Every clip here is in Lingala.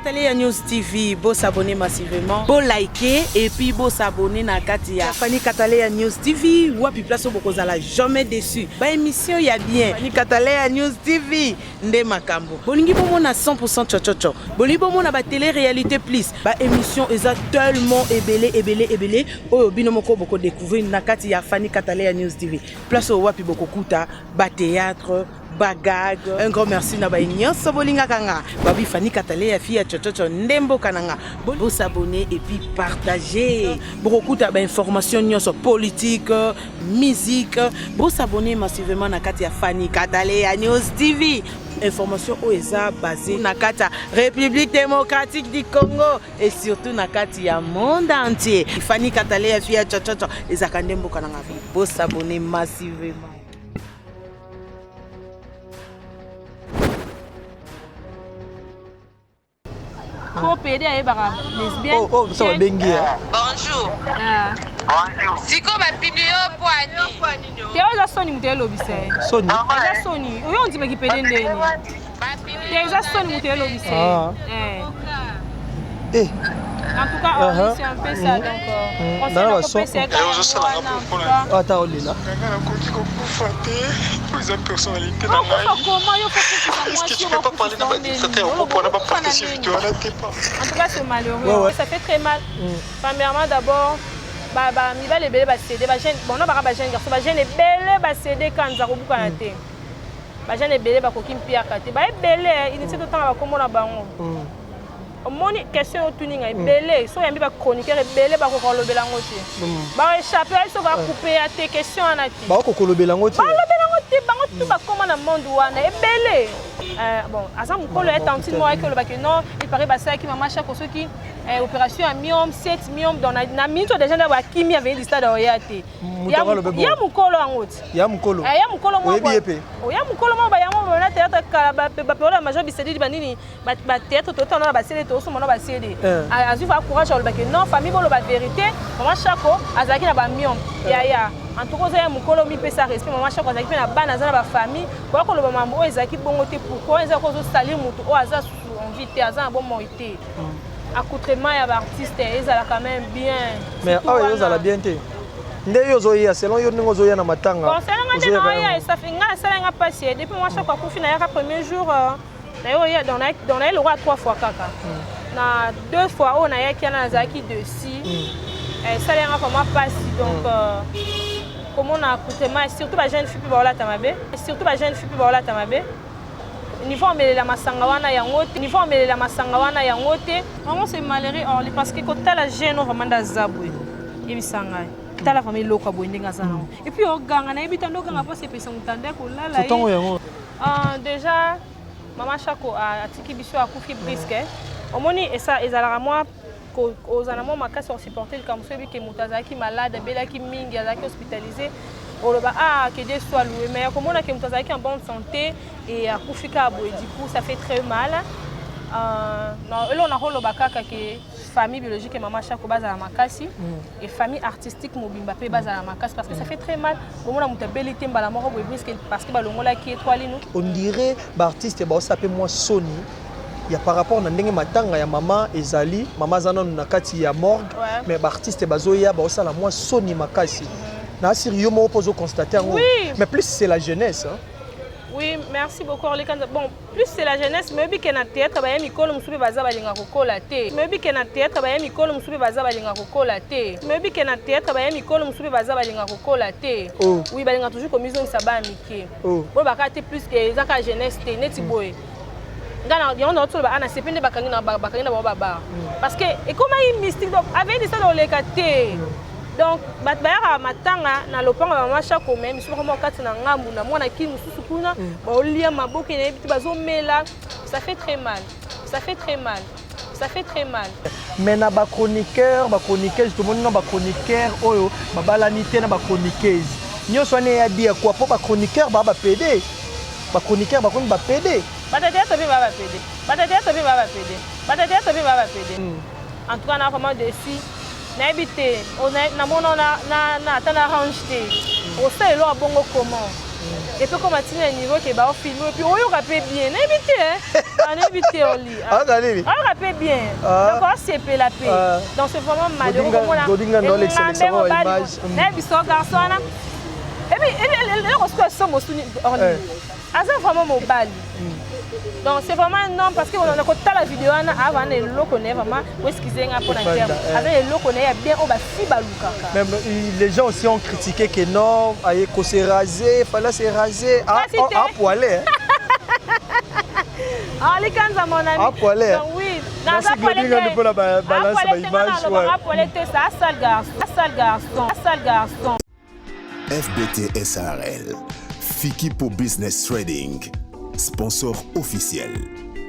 Katalia News TV, beau s'abonner massivement, beau liker et puis beau s'abonner na Katia. Fani Katalia News TV, wapi place au bokozala jamais déçu. Ba émission ya bien. Fani Katalia News TV, nde makambo. Bolingi bomo na 100% chochocho. Bolingi bomo na ba télé-réalité plus. Ba émission eza tellement ébélé. Oyo bino moko boko découvrir na Katia Fani Katalia News TV. Place au wapi boko kuta, ba théâtre, bagag. Un grand merci na ba nyonso bolinga kanga. Babi Fani Katalia fia chochocho ndembo kananga. Bo s'abonner et puis partager. Beaucoup de informations nyonso politique, musique. Bo s'abonner massivement na Katia Fani Katalia News TV. Information OESA basée na Katia République démocratique du Congo et surtout na Katia monde entier. Fani Katalia fia chochocho ezaka ndembo kananga. Bo s'abonner massivement. Oh, ça va bengi. Bonjour. Siko ba pilio poani. Te oza soni mutelo bise. Soni. Oza soni. Oyo on dit ki pede ndeni. Te oza soni mutelo bise. En tout cas, c'est un peu ça donc. On s'est fait Attends, on est là. personnalité. Est-ce que tu peux pas parler dans En tout cas, c'est malheureux. Ça fait très mal. Premièrement, d'abord, Miba les bébés va céder. Bon, non, pas jeune garçon. Jeune les bébés va céder quand ils arrivent à la télé. Jeune les bébés va coquine pire à côté. Bébé, il ne sait pas comment on a baron. Mon question au tuning est belé, so yambi ba chroniqueur belé ba ko kolobela ngoti. Ba échapper, so va couper à tes questions anati. Ba ko kolobela ngoti. Ba kolobela ngoti, ba ngoti ba comment na monde wana est belé. Bon, azam kolo est en moi que le ba que non, il paraît ba ça qui maman chaque ceux qui opération à miom 7 miom dans na minute déjà na ba kimi avait dit ça dans yate. Ya mukolo ngoti. Ya mukolo. Ya mukolo mo. O ya mukolo mo ba ya mo na théâtre kala ba peur major bisedi ba nini ba théâtre total na ba cédé to so mona ba cédé. Azu va courage au ba que non famille bo lo ba vérité. Maman chako azaki na ba miom. Ya en tout cas ya mukolo mi pesa respect maman chako azaki na ba na ba famille. Kwa ko lo ba mambo ezaki bongo te pourquoi ezako zo salir mutu o aza invité aza bon moité. Accoutrement ya ba artiste ezala quand même bien. Mais ah ezala bien te. Ndeyo zoya selon yo ningo zoya na matanga. Bon, c'est là maintenant ça fait nga passé depuis moi chaque fois qu'on na premier jour d'ailleurs dans le roi 3 fois kaka. Na 2 fois on a yaki na zaki de si. Ça là nga comment passe donc comment on a accoutrement surtout ba jeune fille ba la tamabe. Surtout ba jeune fille ba la tamabe. Niveau melela masanga wana yangote niveau melela masanga wana yangote vraiment c'est malheureux parce que quand la jeune vraiment da zabwe yebisanga la famille loka boindenga sana et puis oganga na ebita ndokanga po sepesa mutande ko lala déjà maman chako atiki biso akufi brisque omoni esa ezalaka moi kozana mo makasi on supporter comme celui qui mutazaki malade belaki mingi azaki hospitalisé oloba que Dieu soit loué mais comme on a que mutazaki en bonne santé et akufika boy du coup ça fait très mal non on a holoba kaka que famille biologique et maman chako baza la makasi et famille artistique mobimba pe baza la makasi parce que ça fait très mal comment on a mutabelité mbala moko boy parce que balongola qui étoile nous on dirait ba artiste ba sape moi Sony il y a par rapport na ndenge matanga ya maman ezali maman zana na kati ya morgue mais ba artiste bazoya ba osala moi Sony makasi na sérieux mo pozo constater mais plus c'est la jeunesse hein. Oui, merci beaucoup. Bon, plus c'est la jeunesse, mais bien que na théâtre ba yami kolo musubi baza balinga kokola te. Mais bien que na théâtre ba yami kolo musubi baza balinga kokola te. Mais bien que na théâtre ba yami kolo musubi baza balinga kokola te. Oui, balinga toujours comme ils ont ça ba mike. Bon bakate plus que zaka jeunesse te neti boy. Ngana yon autre ba ana sepende bakangi na baba. Parce que et comme il mystique donc avec ça dans les caté. Donc batbayaka matanga na lopango ya mama chako même sur comment kati na ngambu na mwana ki mususu kuna ba olia maboke na biti bazomela ça fait très mal mais na ba chroniqueur tout le monde na ba chroniqueur oyo babalani te na ba chroniqueuse nyonso ne ya dia quoi po ba chroniqueur ba PD ba chroniqueur ba kon ba PD en tout cas on a vraiment déçu. N'habité, on a na tana range. On sait là bongo comment. Et puis comme tu as un niveau qui va filmer, et puis on y rappelle bien, on évite au lit. On rappelle bien. Donc on s'est fait la paix. Donc c'est vraiment malheureux. Et puis on se passe c'est vraiment mobile. Donc c'est vraiment un homme parce que on a côté la vidéo avant le connaît vraiment où est-ce qu'ils ont pour l'interne. Avec le connaît bien on va si balouka. Même les gens aussi ont critiqué que non, qu'on s'est rasé, fallait se raser à poiler. Ah les kanza mon ami. À poiler. Oui. Dans sa poiler pour la balance ma image. À poiler ça sale garçon. FBT SARL, Fikipo Business Trading, sponsor officiel,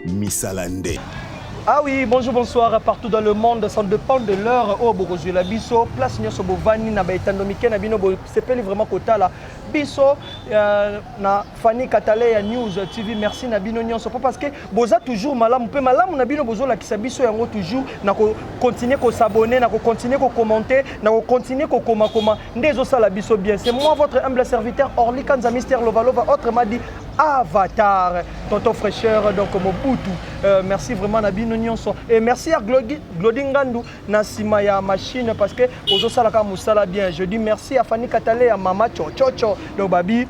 Missalande. Ah oui, bonjour, bonsoir, partout dans le monde, ça dépend de l'heure. Oh, bonjour, la biso, place Nyoso Bovani, na Baïtandomike, na Bino, c'est pas vraiment quota là. Biso, na Fanny Katalé, News TV, merci na Bino Nyoso. Parce que boza toujours malam, peu malam, na Bino bozo la qui s'abiso yango toujours, na continuer à s'abonner, na continuer à commenter, na continuer à comment. Ndezo ça la biso bien. C'est moi, votre humble serviteur, Orly Kanza Mister Lovalova, autrement dit, Avatar, tonton fraîcheur, donc Mobutu. Merci vraiment Nabino Nyonso. Et merci à Glodingandu, Nasima ya machine, parce que Ozo Salaka Moussala bien. Je dis merci à Fanny Katale, à Mama Chocho, donc Babi,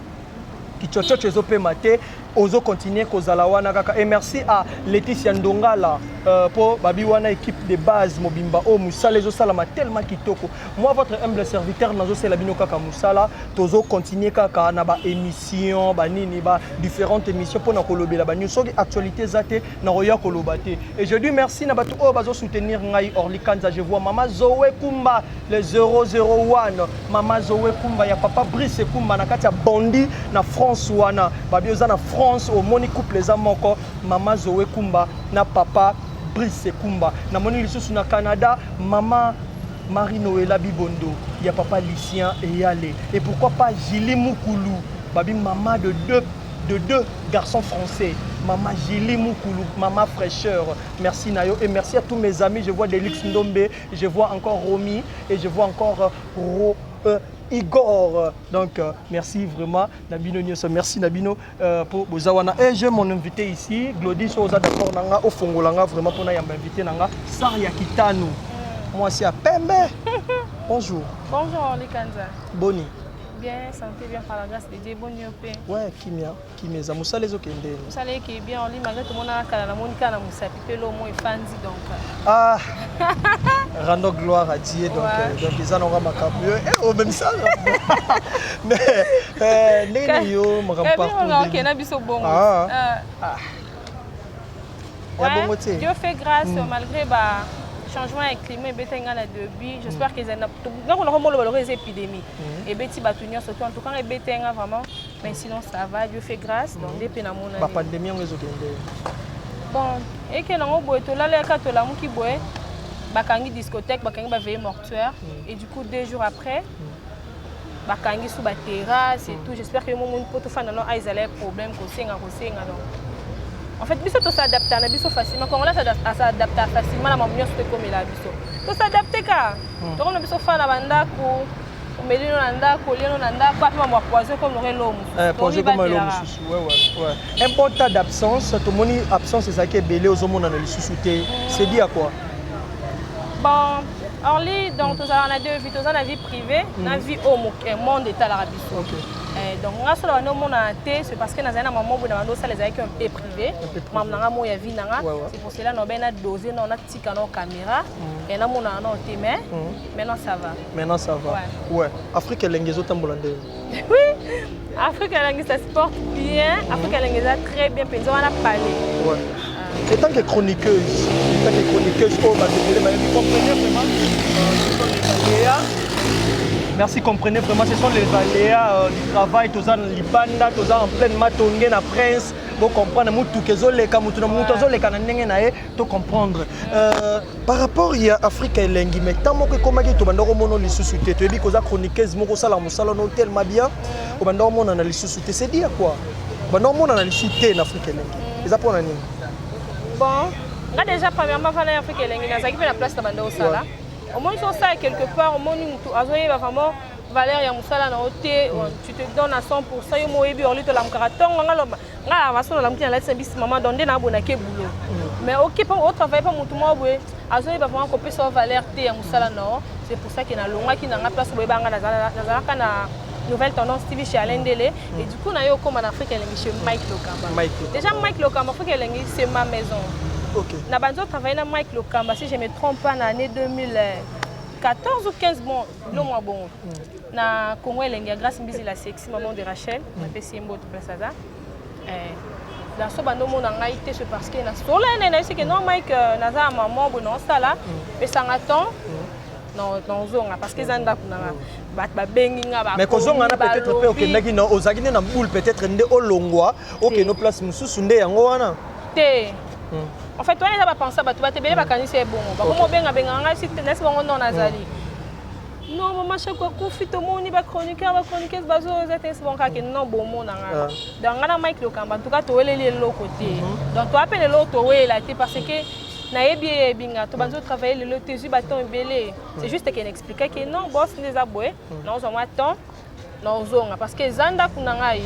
qui Chocho Chezope Mate. Ozo continuer Kozalawana Kaka. Et merci à Laetitia Ndongala pour Babiwana équipe de base Mobimba O Moussala Ozo Salama tellement kitoko. Moi votre humble serviteur Nazo Selabino Kaka Moussala Tozo continuer Kaka na ba émission ba nini ba différentes émissions pour na kolobela ba news actualité zate na roya kolobate. Et je dis merci na batu o bazo soutenir ngai Orly Kanza. Je vois Mama Zoé Kumba le 001 Mama Zoé Kumba ya papa Brice Kumba na kati ya Bondi na France wana babioza na France au moni couple les amoko Mama Zoé Kumba na papa Brice Kumba na moni lisusu na Canada Mama Marie Noëlla Bibondo ya papa Lucien et Yale et pourquoi pas Julie Moukoulou babi maman de deux garçons français Maman Julie Moukoulou, Maman Fraîcheur, merci Nayo et merci à tous mes amis. Je vois Delix Ndombe, je vois encore Romy et je vois encore Igor. Donc merci vraiment Nabino Nyoso, merci Nabino pour Bozawana. Et j'ai mon invité ici, Glody Soza d'accord nanga au Fongolanga vraiment pour m'inviter nanga Saria Kitano. Moi c'est à Pembe. Bonjour. Bonjour Orly Kanza. Boni. Bien, santé, bien par la grâce de Dieu, bon yopé. Ouais, Kimia, ça moussa les okende. Moussa les qui est bien, Orly malgré tout le monde a la monica na moussa pipé l'eau moins fancy donc. Ah, rendons gloire à Dieu donc ils en auront ma capuche. Oh même ça. Mais n'est yo me remporte. Ok, na biso bon. Dieu fait grâce malgré bah changement avec climat et bétenga na début. J'espère qu'ils ont donc on a vraiment les épidémies et béti batunio surtout en tout cas les bétenga vraiment mais sinon ça va Dieu fait grâce donc depuis na mon ba pandémie on ezokende bon et que nango boye to la ka to la mu ki boye bakangi discothèque bakangi ba veille mortuaire et du coup 2 jours après bakangi sous ba terrasse et tout. J'espère que mon pour tout fan non ils allaient problème ko senga donc en fait, biso to s'adapter na biso facilement. Quand on s'adapter facilement, la mamia se comme la biso. To s'adapter ka. To comme biso fa na banda ko, o melino na ndako, lino na ndako, pa mwa poison comme le l'homme. Poison comme l'homme. Ouais. Un bon tas d'absence, to moni absence c'est ça qui est belé aux hommes na le sous-souté. C'est dit à quoi? Bon, Orly donc on a deux vies, on a vie privée, on a vie au monde état la biso. Donc, on a solo no mona té, c'est parce que dans un moment où on a ça les avec un peu privé, maman mo ya vie nanga, c'est pour cela on a bien dosé, on a tika nos caméras et na mona no té mais maintenant ça va. Maintenant ça va. Ouais. Afrique lengezo tambolande. Oui. Afrique lengezo ça se porte bien, Afrique lengezo très bien pensé, on a parlé. Ouais. Et tant que chroniqueuse, oh bah vous comprenez vraiment merci, comprenez vraiment, ce sont les aléas du travail, tous en Libanda, tous en pleine matongé, na prince, vous comprenez, tout comprendre. Par rapport à Afrique et Lengi, mais tant que comme tu vas dans mon les sous-soutés, tu dis que ça chroniqueuse, mon salon, mon salon tellement bien, au bandor mon analyse sous-soutés, c'est dire quoi? Bandor mon analyse sous-soutés en Afrique et Lengi. Les apprenants. Bon, là déjà premièrement, en Afrique et Lengi, on a la place de bandor au salon. Au moins ils sont ça quelque part, au moins nous vraiment valeur ya musala na ote tu te donnes à 100% yo moyebi orli to lamkara tongo nga vaso la mtina la service maman donde na bona ke boulot mais OK pas au travail pas mutu mo boye azoni ba vraiment copier sa valeur te ya musala no c'est pour ça que na longa ki na nga place boye banga na kana nouvelle tendance TV chez Alain Dele et du coup na yo comme en Afrique elle chez Mike Lokamba déjà Mike Lokamba Afrique elle c'est ma maison. OK na banzo travailler na Mike Lokamba si je me trompe pas en année 2014 ou 15 bon le mois bon na Congo elle grâce mbizi la sexy maman de Rachel na pesi mbo to place ça dans ce bando mon ngai te c'est parce que na solo na c'est que non Mike naza maman bon non ça là mais ça attend non zonga parce que zanda kuna ba bengi nga ba mais kozonga na peut-être pe okendaki na ozaki na boule peut-être nde olongwa OK no place mususu nde yango wana te en fait toi les pas penser ba tu ba te bele ba kanisi bon ba ko benga nga si nesi bongo non nazali non maman chaque fois kufi to moni ba chroniqueur bazo zete bon ka ke non bon mona nga donc na Mike Lokamba en tout cas to weleli le côté donc toi appelle l'autre wela te parce que na yebi binga to banzo travailler le tezu baton belé c'est juste qu'il expliquait que non boss les aboé non on attend non zonga parce que zanda kuna ngai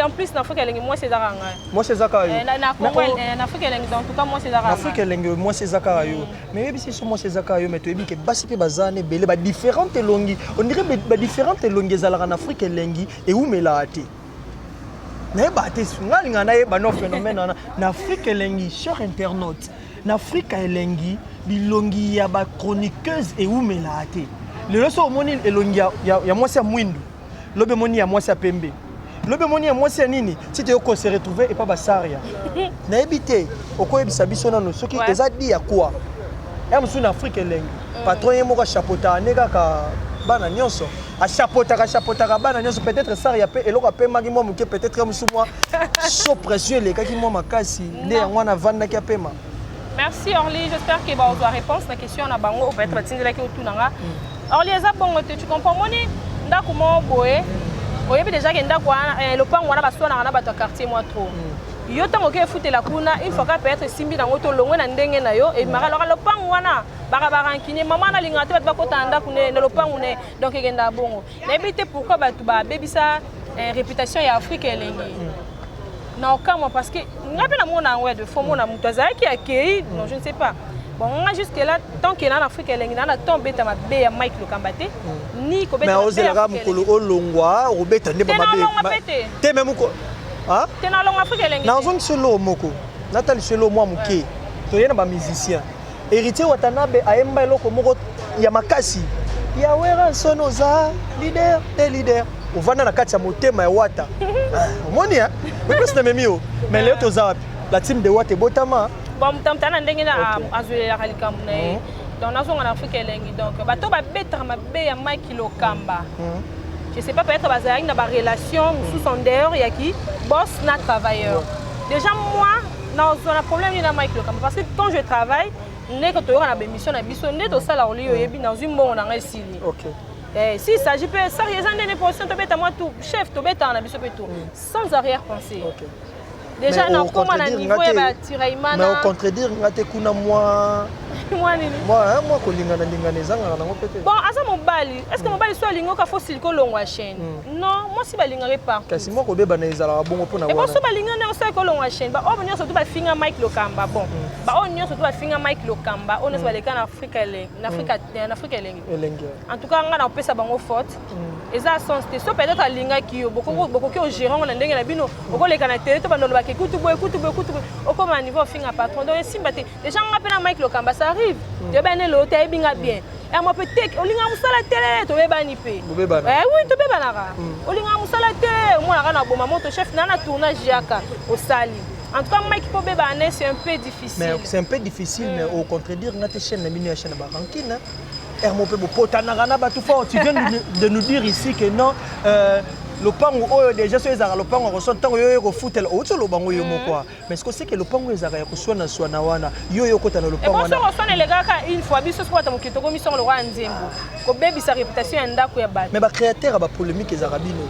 en plus na Afrique elengi moi c'est zaranga moi c'est zakayo na Congo na Afrique elengi en tout cas moi c'est zaranga Afrique elengi moi c'est zakayo mais yebi c'est moi c'est zakayo mais to yebi ke basi pe bazane belé ba différentes longi on dirait ba différentes longi zalaka na Afrique elengi et umela ate na ba te ngalinga na yeba no phénomène na Afrique elengi cher internaute na Afrique elengi bilongi ya ba chroniqueuse et umela ate le leso moni elongi ya mwasi ya mwindu lobe moni ya mwasi ya pembe lobe moni ya mwasi ya nini si te ko se retrouver et pas basaria na ebité okoyebisa biso nano soki eza di ya quoi ya musu na Afrique elengi patron yemo ka chapeauta neka ka bana nyonso a chapeauta bana nyonso peut-être saria pe eloko pe magi mo muke peut-être musu moi so précieux le kaki mo makasi nde ya mwana vanda ki apema. Merci Orly, j'espère que ba ozo réponse na question na bango peut-être batindela ki otunanga Orly eza bongo te tu comprends moni ndako mo boye oyebi déjà que ndako wana le pango wana basona na bato quartier moi trop yo tango ke futela kuna il faut que peut-être simbi na ngoto longwe na ndenge na yo et mara le pango wana baka barankine maman na linga te bato bakota ndako ne le pango ne donc egenda bongo na ebité pourquoi bato ba bebisa réputation ya Afrique elengi non comment parce que ngape na mona ngwe de fo mona mutaza qui accueilli non je ne sais pas bon on a jusque là tant qu'il est en Afrique elengi na tombé ta mabe ya Mike Lokamba te ni ko beta mais ozela mukolo olongwa obeta ne ba mabe te même ko ah te na longa Afrique elengi na zone solo moko natali solo moi muke to yena ba musicien héritier Watanabe ayemba eloko moko ya makasi ya wera sonoza leader et leader ovanda na kati ya motema ya wata omoni ya parce que memio mais leo toza la team de wata botama bon mtamtana ndenge na azulela kalikambu na donc nazo en Afrique elengi donc bato ba betra mabe ya Mike Lokamba je sais pas peut-être bazali na ba relation sous en dehors ya ki boss na travailleur déjà moi dans un problème na Mike Lokamba parce que quand je travaille né quand on a bémission na biso né to sala oli yebi dans une bon na ngesili OK si il s'agit pas ça rien de position to beta moi tout chef to beta na biso tout sans arrière-pensée OK déjà na comment na niveau ya ba tiraimana mais au contredire ngate kuna moi ko lingana ezanga na ngopete bon asa mobali est-ce que mobali so lingo ka fosil ko longwa chaîne non moi si balingare pas kasi mo ko beba na ezala bongo pona wana et bon so balingane o sa ko longwa chaîne ba o bonyo so to ba finga Mike Lokamba bon ba o nyo so to ba finga Mike Lokamba on so baleka na Afrique elengi na Afrique elengi en tout cas nga na pesa bango faute eza sens te so peut-être alinga ki yo boko ki o gérant na ndenge na bino boko leka na télé to ba ndolo ba ke kutu boy o comme à niveau finga patron donc simba te déjà nga pena Mike Lokamba ça arrive tu ben le te binga bien et moi peut-être olinga musala télé to beba ni pe oui to beba na olinga musala télé moi na boma moto chef na tournage jaka au sali en tout cas Mike po beba c'est un peu difficile mais c'est un peu difficile mais au contredire ngate chaîne na mini chaîne ba rankina Hermope potana na batu fort tu viens de nous dire ici que non le pango oyo déjà so ezaka le pango reçoit tango yo ko futela oto lo bango yo moko mais est-ce que c'est que le pango ezaka ya kuswana swana wana yo kota na le pango wana bon so swana les gars une fois biso so ta mokito ko mission le roi nzembo ko baby sa réputation ya ndako ya bato mais ba créateur ba polémique ezaka bino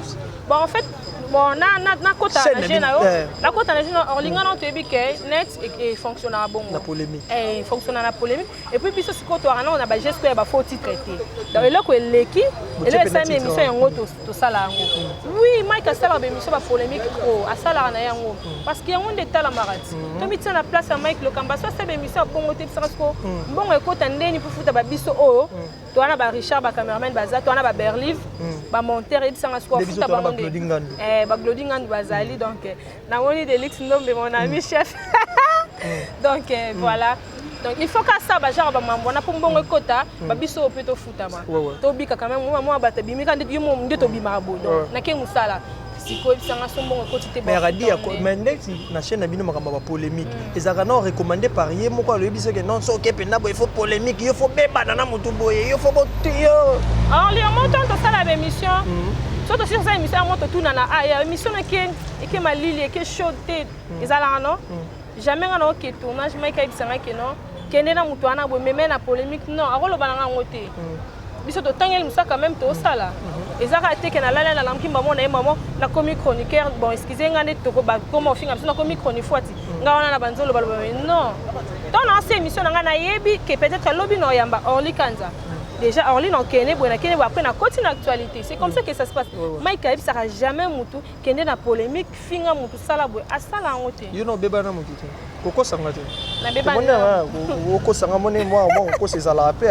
bon en fait bon na kota na gena yo na kota na gena orlinga non tebi ke net et fonctionne à bon la polémique fonctionne na polémique et puis biso siko to ana on a ba geste ko ya ba faut traiter donc eloko eleki ele sa émission yango to sala yango oui Mike asala ba émission ba polémique ko asala na yango parce que yango ndeta la marati to mitia na place ya Mike Lokamba so sa ba émission bongo te parce que bongo ekota ndeni pour futa ba biso o to ana ba Richard ba cameraman baza to ana ba Berliv ba monteur et sanga siko futa ba monde ba Glodingan bazali donc na woni de Lix Ndombe mon ami chef donc voilà. Donc il faut qu'à ça ba genre ba mambo na pour bongo ekota ba biso pe to futama to bika quand même moi ba tabimi quand yo mo ndeto bima bo donc na ke musala siko bisanga sombongo ekoti te ba mais radi ya mais next na chaîne na bino makamba ba polémique ezaka non recommandé par ye moko alo biso que non so ke pena bo il faut polémique il faut beba na mutu boye il faut botiyo alors les montants to sala ba émission surtout sur cette émission moto tout nana ah émission que ma lili que chaudé ezala non jamais on a que tournage mais kai bisanga que non kende na mutu ana bo meme na polémique non akolo bananga ngote biso to tangeli musa quand même to sala ezaka te que na lala na lamki maman na maman na comic chroniqueur bon excusez ngane to ko ba comme au final na comic chronique foti ngawana na banzolo baloba non dans l'ancienne émission na yebi que peut-être lobi no yamba Orly Kanza déjà Orly non kene bo na kene après na continue actualité c'est comme ça que ça se passe Mike Aib sera jamais mutu kende na polémique finga mutu sala bo asala ngote you know beba na mutu koko sanga te na beba na koko sanga mone moi koko sezala pe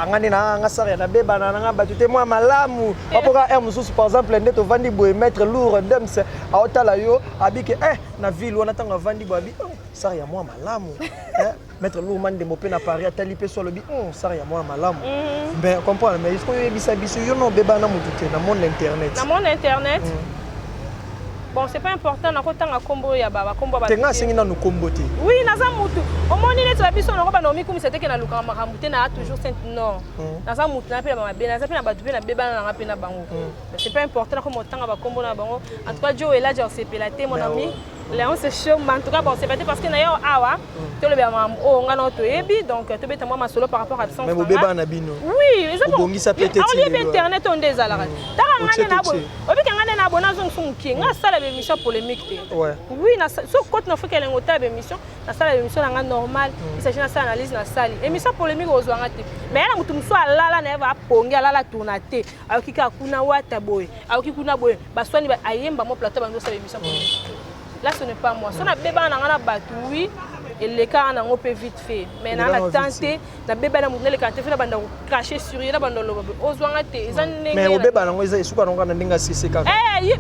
ngani na ngasara na beba na nga batute moi malamu apoka mususu par exemple ndeto vandi bo mettre lourd ndemse aotala yo abike na ville wana tanga vandi bo abi sara ya moi malamu mettre lourd man de mo pe na Paris atali pe so lobi sara ya moi malamu ben comprendre mais il faut yebisa biso yo no beba na mutu te na monde internet bon c'est pas important na kotanga kombo ya baba kombo ba tenga singi na no kombo te oui naza mutu omoni net la biso na ko ba no mikumi c'était que na luka makambu te na toujours sainte non naza mutu na pe na be naza pe na batu pe na beba na pe na bango c'est pas important na ko motanga ba kombo na bango en tout cas Joe et là j'ai sepelaté mon ami Léon c'est chaud mais en tout cas bon c'est pas parce que na yo awa to le ba mam o ngana to yebi donc to beta moi ma solo par rapport à ça mais mo beba na bino oui exactement bongisa peut-être on lieu internet on des alara tara ngane na bo obi ngane na bo na zong sumuki nga sala émission polémique oui na so côté na fika lengo ta émission na sala émission nga normal il s'agit na sala analyse na sali émission polémique ozwanga te mais na mutu muso alala na va ponga alala tournaté akika kuna wata boy akikuna boy baswani ba ayemba mo plateau bango sala émission polémique là ce n'est pas moi so na beba na ngana batu oui et les cas on a peut vite fait mais na la tenté na beba na mutu le kanté fait na banda cracher sur ye na banda lo ozwanga te mais au beba na ngo eza isuka na ndinga sisi kaka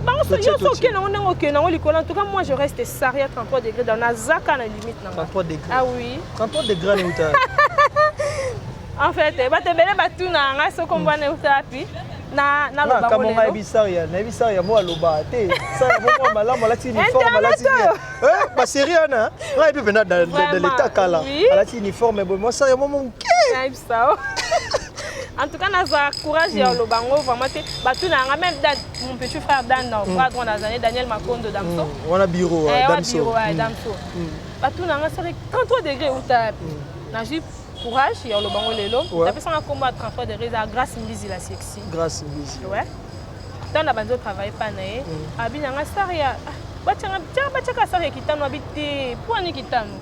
bango so yo so ke na ngo ke na likola en tout cas moi je reste sérieux à 33 degrés dans na zaka na limite na 33 degrés ah oui 33 degrés na uta en fait ba te bele batu na nga so komba na uta pi na lo ba kama ngai bisaria mo aloba te ça mo malamu la uniforme la ba sérieux na ngai pe pena dans l'état kala la uniforme bon moi ça mo mon ça en tout cas naza courage ya lo bango vraiment te batu na nga même mon petit frère Dan na bras droit na zané Daniel Makondo Damso on a bureau Damso batu na nga c'est 33 degrés uta na ju courage ya lo bango lelo tapé ça na combat 33 degrés grâce Mbizi la sexy grâce Mbizi ouais tant na banzo travailler pas na ye abi na nga saria bachanga bachaka saria kitano habité pour ni kitano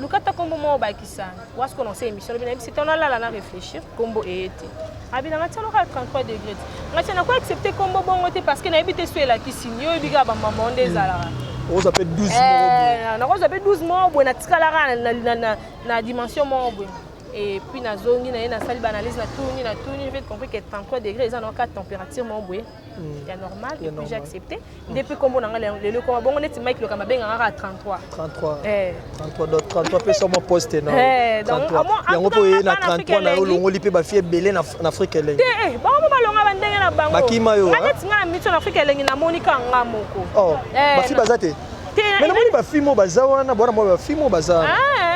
lukata kombo mo ba kisana wasko non c'est émission bien c'est on a là na réfléchir kombo été abi na nga tano 33 degrés nga tana ko accepter kombo bongo te parce que na habité sur la kisinyo ebiga ba maman des alara on s'appelle 12 mois on s'appelle 12 mois bon na tikala na dimension mo bon et puis na zongi na na salle analyse na tourni je vais comprendre que 33 degrés ils en ont 4 température mon boy c'est normal et puis j'ai accepté depuis comme on a le comme bon on est Mike Lokamba ben à 33 d'autres 33 personnes mon poste non donc yango po na 33 na longo lipe ba fie belé na Afrique elengi ba longa ba ndenge na bango bakima yo nga mitso na Afrique elengi na monika ngamoko ba fie bazate mais non ba fie mo bazawana bona mo ba fie mo bazawana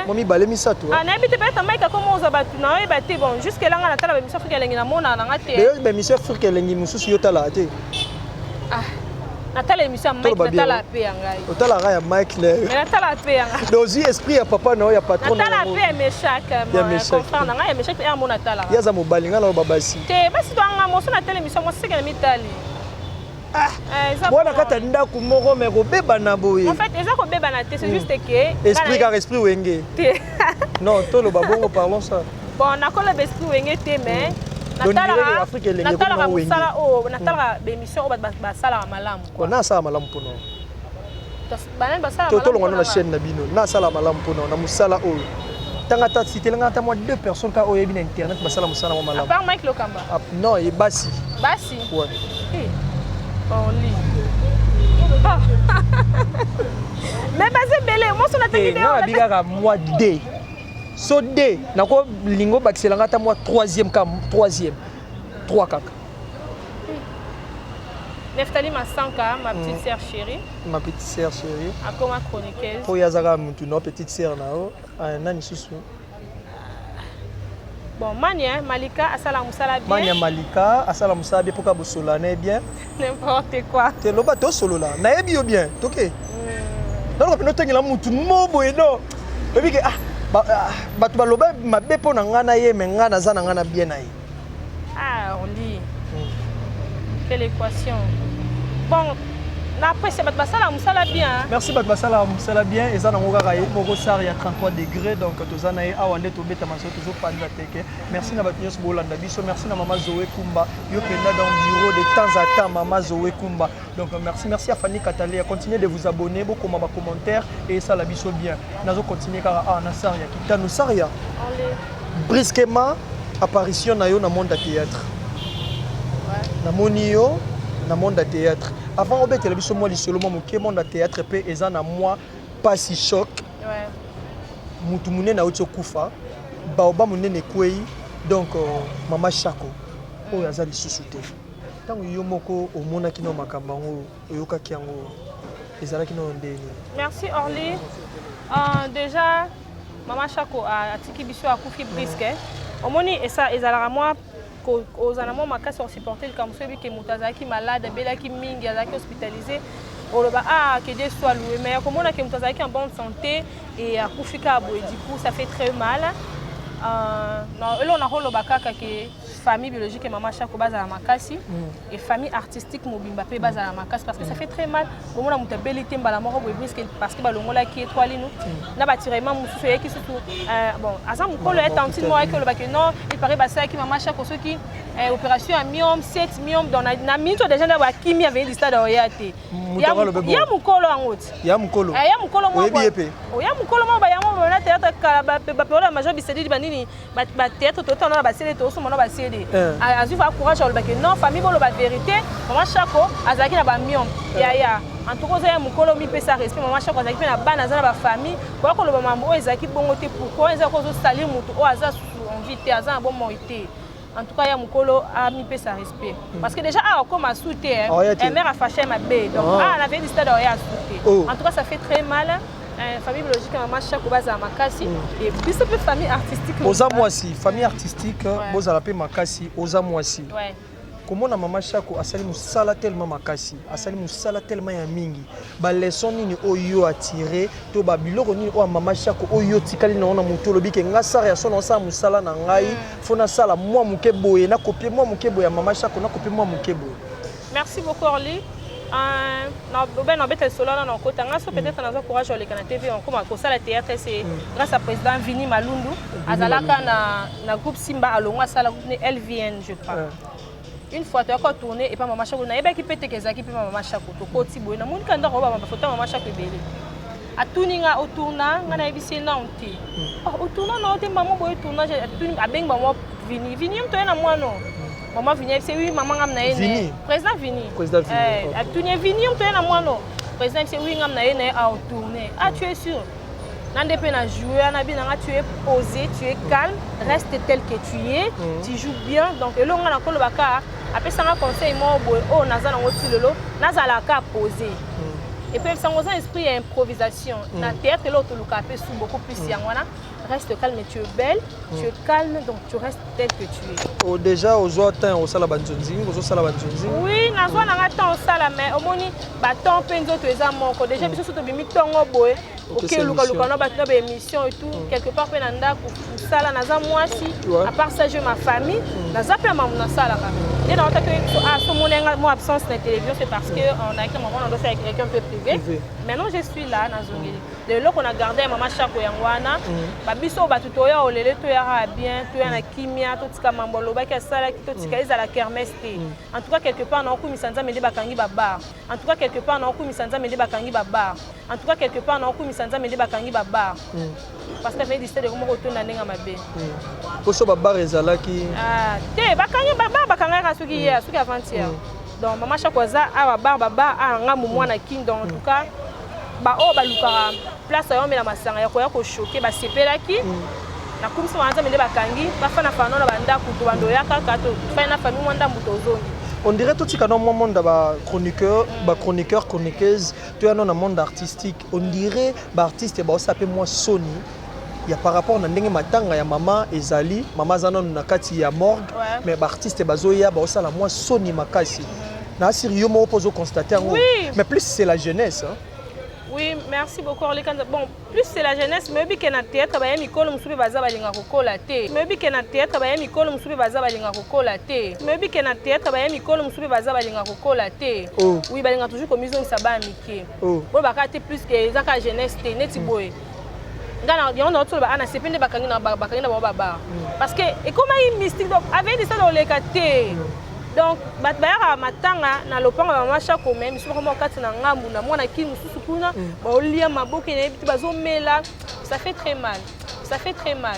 momi balé misato na habite peut-être Mike comment on zabatu na ba te bon jusque là na tala ba mission Afrique elengi na mona na ngate ba mission Afrique elengi mususu yo tala te natala émission Mike natala pe yangai otala ga ya Mike le mais natala pe yangai dozi esprit ya papa na ya patron natala pe Meshak comprendre nga ya Meshak ya mona tala ya za mobali nga na babasi te basi to nga mo so natala émission mo seke na mitali Bona kata ndako moko mais ko beba na boye. En fait, eza ko beba na te, c'est juste que esprit car esprit wenge. Non, to lo babongo parlons ça. Bon, na ko le esprit wenge te mais natala musala o natala bémission o ba sala malamu. Ko na sala malamu pono. Banen ba sala malamu. To lo na chaîne na bino, na sala malamu pono na musala o. Tangata cité ngata moi 2 personnes ka oyebi na internet ba sala musala mo malamu. À part Mike Lokamba. Non, et Bassi. Bassi. Ouais. Orly. Mais basé belé, moi son attaque vidéo. Na bigaka moi D. So D, nako lingo bakselanga ta moi 3e 3 kaka. Neftali Massanka, ma petite sœur chérie. Ma petite sœur chérie. Akoma chroniqueuse. Pour Yazara Moutou, non petite sœur nao. Nani susu. Bon, Mania Malika asala musala bien. Mania Malika asala musala bien pourquoi bosolane bien. N'importe quoi. Te loba to solo là. Na yebi yo bien. OK. Non no tengela mutu mobo eno. Bebi ke batu baloba mabe po na ngana ye me ngana za na ngana bien na ye. Ah, on dit. Quelle équation. Bon, après c'est Batbasala musala bien. Merci Batbasala musala bien et ça na ngokaka ye moko sar ya 33 degrés donc tozana ye awande to beta maso toujours panda teke. Merci na batnyos bolanda biso, merci na maman Zoé Kumba. Yo kenda dans le bureau de temps à temps maman Zoé Kumba. Donc merci à Fanny Katalé, continuez de vous abonner, beaucoup ma commentaire et ça la biso bien. Nazo continuer car na sar ya kitano sar ya. Brusquement apparition na yo na monde de théâtre. Na monio na monde de théâtre. Avant on bête la biso moi lisolo moi moké monde de théâtre pe eza na moi pas si choc. Ouais. Mutu munene na otso kufa. Baoba munene kwei donc mama Chako. Oyo azali susute. Tango yo moko omona kino makamba ngo oyoka kiango. Ezala kino ndeni. Merci Orly. Déjà mama Chako a tiki biso a kufi brisque. Omoni esa ezala moi aux animaux makasi ont supporté le comme celui qui est mutazaki malade bela qui mingi azaki hospitalisé on que Dieu soit loué mais comme on a que mutazaki en bonne santé et à kufika boy du coup ça fait très mal non là on a rolo bakaka que famille biologique et maman Chako base à makasi et famille artistique mobimba pe base à makasi parce que ça fait très mal comme on a mutabelité mbala moko boy parce que balongola qui étoile nous na batirement mususu yeki surtout bon asa mukolo est anti moi que le baké non il paraît basa qui maman Chako ceux qui opération à myome 7 myome dans na minute déjà na ba kimi avait dit stade oyate ya mukolo angote ya mukolo moi ya mukolo moi ba ya moi na théâtre kala ba pe la major bisedi banini ba théâtre total na ba sele to so mona ba sele azu va courage le baké non famille bolo ba vérité maman Chako azaki na ba myome ya en tout cas ya mukolo mi pesa respect maman Chako azaki na bana za na ba famille kwa ko lo ba mambo ezaki bongo te pourquoi ezaki ko salir mutu o aza invité aza bon moité. En tout cas, il y a Mukolo a mis sa respect. Parce que déjà, comme a sauté, elle mère a fâché ma baie. Donc, on avait dit que a sauté. En tout cas, ça fait très mal. Famille biologique, maman Chako baza makasi. Et puis, ça peut famille artistique. Oza moisi, famille artistique, boza la pe makasi, oza moisi. Ouais. Comment na mama Chako asali musala tellement makasi, asali musala tellement ya mingi. Ba leçon nini oyo attirer to ba biloko nini o mama Chako oyo tikali na ona mutu lobi ke ngasara ya sona sa musala na ngai fona sala moi muke boye na copier moi muke boye ya mama Chako na copier moi muke boye. Merci beaucoup Orly. Non bête solo na kota ngaso peut-être na courage le kana TV on comme ko sala théâtre c'est grâce à président Vini Malundu azalaka na groupe Simba alongwa sala groupe LVN je crois. Une fois tu as tourné et pas maman Chako na eba ki pete kezaki pe maman Chako to koti boy na moni kanda roba ba photo maman Chako belé a tuninga o tourna ngana ebisi na onti o tourna na ote maman boy tourna atuni abeng maman Vini mto na mwana maman Vini c'est oui maman ngam na ene président Vini atuni Vini mto na mwana président c'est oui ngam na ene a tourner tu es sûr Nande pe na jouer na binanga tu es posé, tu es calme, reste tel que tu es, tu joues bien. Donc le nga na kolo baka après ça na conseil mo boy o naza na ngoti lelo nazala ka posé. Et puis ça ngozan esprit et improvisation. Na théâtre lo to luka pe sous beaucoup plus yangwana. Reste calme, tu es belle, tu es calme, donc tu restes tel que tu es. Oh, déjà, aux autres, au sala banzonzi, oui, na zona na temps au sala, mais au moni, baton penzo tu es à mon côté. Déjà, biso to bimi tongo boy. Ok, luka no ba émission et tout. Quelque part pe nanda ku sala naza mwasi à part ça j'ai ma famille naza pe maman na sala ka et dans ta que à ce moment moi absence na télévision c'est parce que on a quelqu'un on doit faire avec quelqu'un un peu privé maintenant je suis là na zongeli de là qu'on a gardé maman chako yangwana ba biso ba tutoya olele to ya bien to ya na kimia to tika mambolo ba ka sala ki to tika za la kermesse en tout cas quelque part na okumi sanza mende bakangi ba bar en tout cas quelque part na okumi sanza mende bakangi ba bar en tout cas quelque part na okumi sanza mende bakangi ba bar parce que fait disté de comment retourner ndinga mabe poso ba bar ezalaki te bakangi ba bar bakanga ka suki ya suki avant-hier donc maman chakoza a ba bar a ngamu mwana king donc en tout cas ba o ba lukara place yo mela masanga ya koya ko choquer ba sepelaki na kumisa wanza mende bakangi bafana fana na banda kuto bando ya kaka to fana famille mwanda muto zoni. On dirait tout ce monde ba chroniqueur, ba chroniqueur, chroniqueuse, tu es dans le monde artistique. On dirait ba artiste ba s'appelle moi Sony. Il y a par rapport à ndenge matanga ya maman ezali, maman zana na kati ya morgue, mais ba artiste ba zoya ba osala moi Sony makasi. Na sérieux mo pozo constater mais plus c'est la jeunesse hein. Oui, merci beaucoup. Bon, plus c'est la jeunesse, mais bien que na théâtre ba yemi kolo musupe baza balinga kokola te. Mais bien que na théâtre ba yemi kolo musupe baza balinga kokola te. Mais bien que na théâtre ba yemi kolo musupe baza balinga kokola te. Oui, balinga toujours comme ils ont saba mike. Bon bakate plus que zaka jeunesse te neti boy. Ngana yon autre ba ana sepende bakangi na baba. Parce que et comment il mystique donc avec des ça dans les kate. Donc batbayaka matanga na lopanga ba macha ko même sur comment kati na ngambu na mwana ki mususu kuna ba olia maboke na biti bazomela ça fait très mal ça fait très mal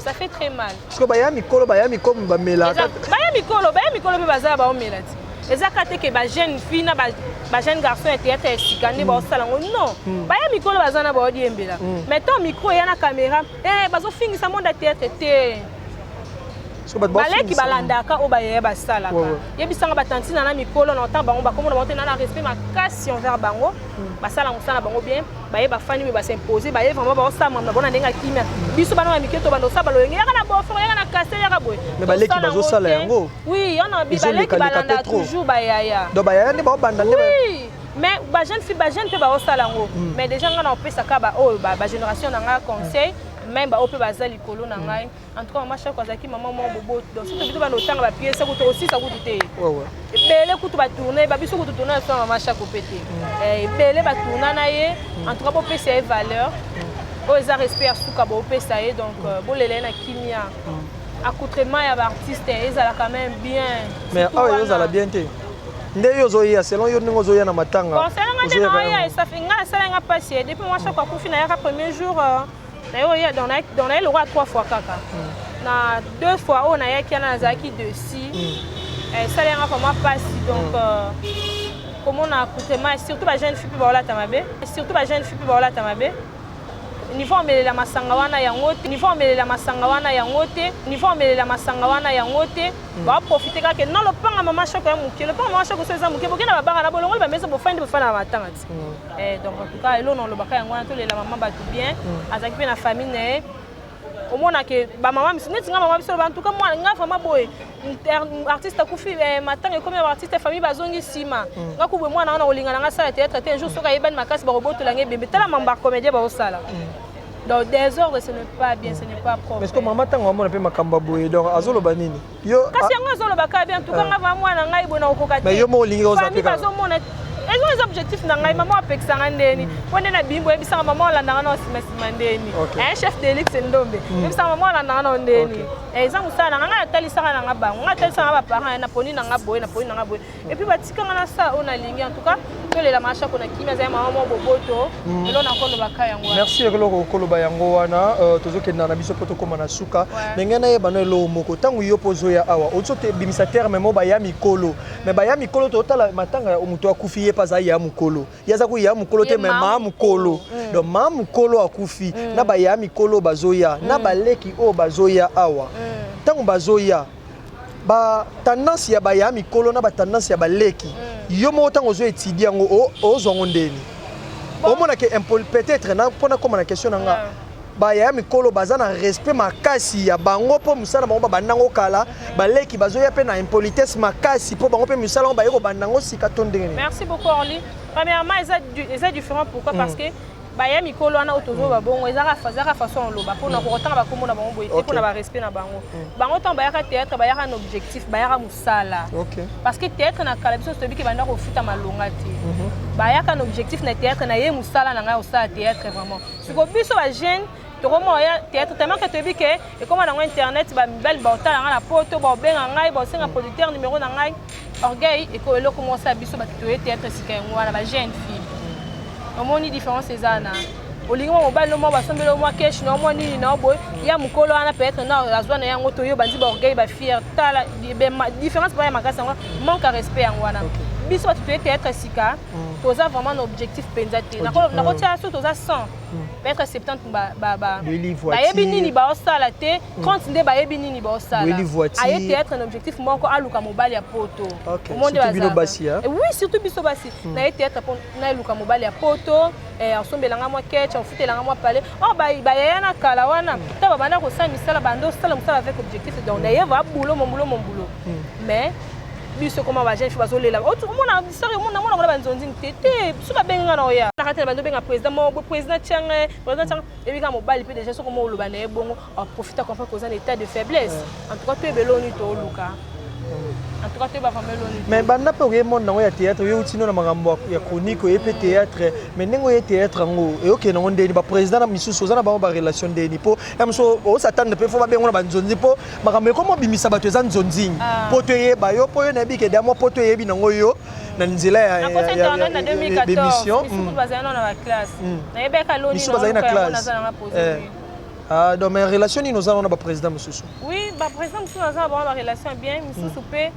ça fait très mal parce que bayami kolo comme ba mela bayami kolo be bazala ba omela ti ezaka te ke ba jeune fille na ba jeune garçon et théâtre esikane ba osala ngo non bayami kolo bazana ba odi embela mais ton micro ya na caméra bazo fingisa monde théâtre te baleki balandaka o baye basala yebisanga batantina na mikolo na temps bango bakomo na monter na respect makasi envers bango basala ngosana bango bien baye bafani me basimposer baye vraiment ba osama na bona ndenga kimia biso bana na miketo bando saba loyenge yaka na bofo yaka na kase yaka boy mais baleki bazo sala yango oui on a baleki balanda toujours bayaya do bayaya ne ba banda ne oui mais ba jeune fille ba jeune pe ba osala ngo mais déjà ngana opesa ka ba o ba génération na nga conseil même ba ope bazali kolo na ngai en tout cas maman chaque azaki maman mo bobo donc si tu vas notanga ba pièce ko to aussi ça ko tuté bele ko to ba tourner ba biso ko to tourner sur maman chaque pété bele ba tourner na ye en tout cas bo pesa e valeur o za respect suka bo pesa e donc bo lele na kimia accoutrement ya ba artiste ezala quand même bien mais ah ezala bien té ndé yo zoya selon yo ningo zoya na matanga bon selon nga na ça fait nga ça nga passé depuis moi chaque fois ko na ya premier jour d'ailleurs on a le roi 3 fois kaka na 2 fois on a yaki na zaki de si ça les vraiment passé donc comment on a accoutrement surtout ba jeune fille ba la tamabe surtout ba jeune fille ba la tamabe niveau melela masanga wana ya ngote niveau melela masanga wana ya ngote niveau melela masanga wana ya ngote ba profiter kaka non le panga maman choko ya muke le panga maman choko so za muke bokena ba banga na bolongo ba mesa bo fandi bo fana matanga donc en tout cas elo non le baka ya ngwana to lela maman ba tout bien azaki pe na famille ne au mona ke ba maman misineti nga maman biso ba en tout cas moi nga vraiment boy artiste akufi matanga comme artiste famille bazongi sima nga kubwe mwana wana olingana nga sala théâtre te un jour soka yebani makasi ba roboto lange bébé tala mamba comédien ba osala donc désordre ce n'est pas bien ce n'est pas propre mais est-ce que maman tanga mona pe makamba boye donc azolo banini yo kasi nga azolo baka bien en tout cas nga va mwana ngai bona okoka te mais yo mo olingi famille bazomona ils ont des objectifs dans la maman avec Sangandeni. On est na bimbo et bisa maman la nana Simandeni. Un chef d'élite c'est ndombe. Et bisa maman la nana ndeni. Et ça musa na nga tali sanga na ngaba. Nga tali sanga ba parents na poni na ngabo na poni na ngabo. Et puis batika na ça on a lingi en tout cas que les la macha ko na kimia za maman boboto. Elo na kondo bakaya yango. Merci ekolo koloba yango wana tozokenda na biso poto koma na suka. Ndenge na yeba no elo moko tangu yo pozo ya awa. Ozote bimisa terme mo ba ya mikolo. Mais ba ya mikolo to tala matanga omuto akufi pas ya mukolo yaza ku ya mukolo te mais ma mukolo donc ma mukolo akufi na ba ya mikolo bazoya na baleki o bazoya awa tango bazoya ba tendance ya ba ya mikolo na ba tendance ya baleki yo mo tango zo étudier ngo o zongo ndeni o mona ke peut-être na pona comme na question nga ba ya mikolo bazana respect makasi ya bango po musala bango bandango kala baleki bazoya pe na impolitesse makasi po bango pe musala ba yeko bandango sika tondenge. Merci beaucoup Orly. Premièrement, ils sont différents pourquoi parce que baya mikolo wana otozo babongo ezaka façon loba pona ko tanga bakomo na bango boye pona ba respect na bango bango tan bayaka théâtre bayaka un objectif bayaka musala parce que théâtre na kala biso tobi ke banda ko futa malonga te bayaka un objectif na théâtre na ye musala na nga osala théâtre vraiment siko biso ba jeune tokomo ya théâtre tellement que tobi ke et comme na internet ba belle ba otala nga na poto ba benga ngai ba senga producteur numéro na ngai orgueil et ko elo commencer biso ba théâtre sika ngwana ba jeune fille omoni différence ezana olingo mobile no mo basombelo mo cash no mo nini na boy ya mukolo ana peut-être na azwa na yango to yo bandi ba orgueil ba fier tala différence pa ya makasa ngo manque de respect ngwana biso tu théâtre sika toza vraiment un objectif penzate na ko tia so toza 100 peut-être 70 ba yebi nini ba osala te 30 nde ba yebi nini ba osala aye théâtre un objectif moko aluka mobile ya poto monde baza oui surtout biso basi na ye théâtre na luka mobile ya poto asombelanga mwa ketch afutelanga mwa palais oh ba yaya na kala wana ta babanda ko sala misala bando sala musala avec objectif donc na ye va boulot mon boulot mais biso comment ba jeune bazolela omona histoire omona mona banzonzi tete biso ba benga na oya na kati bando benga président Tiange et ka mobile pe déjà so comment oloba na ebongo profiter comme cause en état de faiblesse en tout cas to beloni to luka en tout cas tu vas faire meloni mais banda pe oye monde na ya théâtre yo utino na magambo ya chronique et pe théâtre mais nengo ya théâtre ngo e ok na ndeni ba président na misusu za na ba relation ndeni po emso o satane pe fo ba bengo na banzonzi po magambo ko mo bimisa bato za nzonzi po to ye ba yo po yo na bike da mo po to ye bi nango yo na nzela ya internet na 2014 misusu bazana na ba classe na yebeka loni misusu bazana na classe ah donc mais relation ni nous avons na ba président misusu oui ba président misusu na za ba relation bien misusu pe